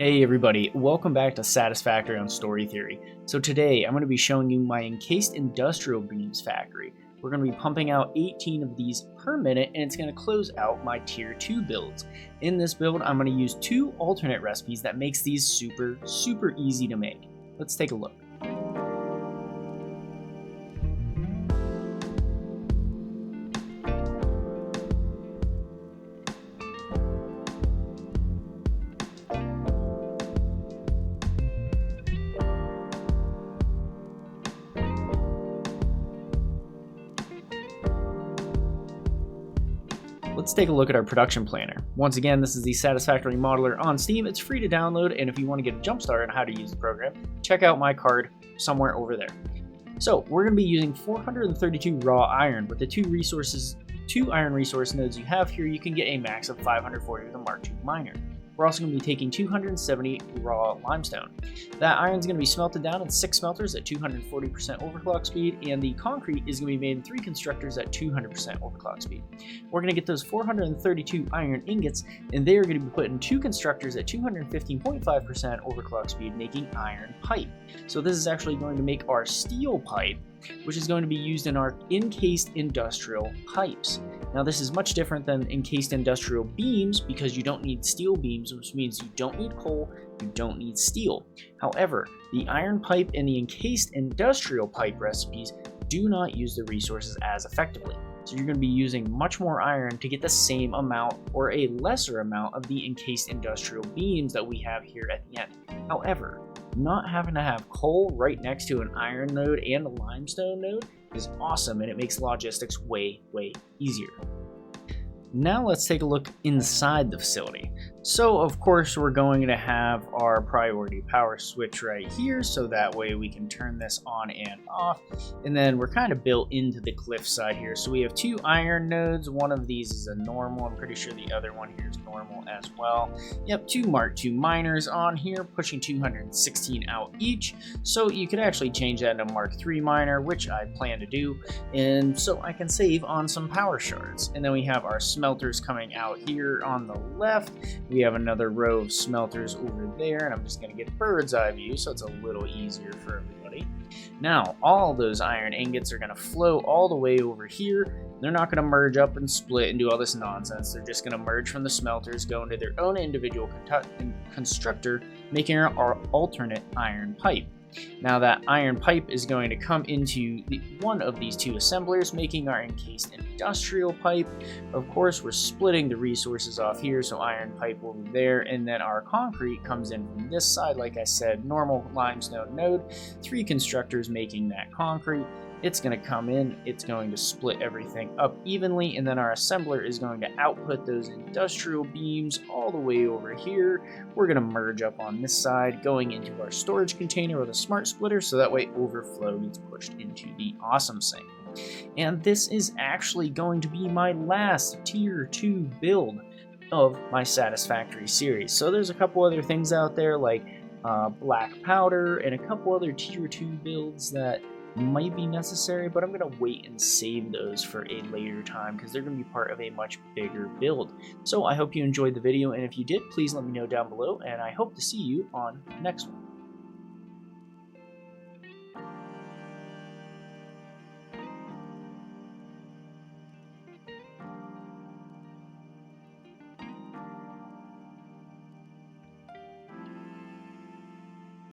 Hey everybody, welcome back to Satisfactory on Story Theory. So today I'm going to be showing you my encased industrial beams factory. We're going to be pumping out 18 of these per minute and it's going to close out my tier 2 builds. In this build I'm going to use two alternate recipes that makes these super easy to make. Let's take a look. Let's take a look at our production planner. Once again, this is the Satisfactory Modular on Steam. It's free to download, and if you want to get a jump start on how to use the program, check out my card somewhere over there. So we're going to be using 432 raw iron. With the two iron resource nodes you have here, you can get a max of 540 with a Mark II miner. We're also going to be taking 270 raw limestone. That iron is going to be smelted down in 6 smelters at 240% overclock speed, and the concrete is going to be made in 3 constructors at 200% overclock speed. We're going to get those 432 iron ingots, and they are going to be put in 2 constructors at 215.5% overclock speed, making iron pipe. So this is actually going to make our steel pipe, which is going to be used in our encased industrial pipes. Now this is much different than encased industrial beams because you don't need steel beams, which means you don't need coal, you don't need steel. However, the iron pipe and the encased industrial pipe recipes do not use the resources as effectively. So you're going to be using much more iron to get the same amount or a lesser amount of the encased industrial beams that we have here at the end. However, not having to have coal right next to an iron node and a limestone node is awesome, and it makes logistics way easier. Now let's take a look inside the facility. So of course we're going to have our priority power switch right here, so that way we can turn this on and off. And then we're kind of built into the cliff side here. So we have 2 iron nodes. One of these is a normal. I'm pretty sure the other one here is normal as well. Yep, 2 Mark II miners on here, pushing 216 out each. So you could actually change that into Mark III miner, which I plan to do. And so I can save on some power shards. And then we have our smelters coming out here on the left. We have another row of smelters over there, and I'm just going to get bird's eye view so it's a little easier for everybody. Now, all those iron ingots are going to flow all the way over here. They're not going to merge up and split and do all this nonsense. They're just going to merge from the smelters, go into their own individual constructor, making our alternate iron pipe. Now that iron pipe is going to come into one of these 2 assemblers, making our encased industrial pipe. Of course, we're splitting the resources off here, so iron pipe will be there, and then our concrete comes in from this side. Like I said, normal limestone node, 3 constructors making that concrete. It's going to come in, it's going to split everything up evenly, and then our assembler is going to output those industrial beams all the way over here. We're going to merge up on this side, going into our storage container with a smart splitter, so that way overflow gets pushed into the awesome sink. And this is actually going to be my last tier 2 build of my Satisfactory series. So there's a couple other things out there like black powder and a couple other tier 2 builds that might be necessary, but I'm going to wait and save those for a later time because they're going to be part of a much bigger build. So I hope you enjoyed the video, and if you did, please let me know down below, and I hope to see you on the next one.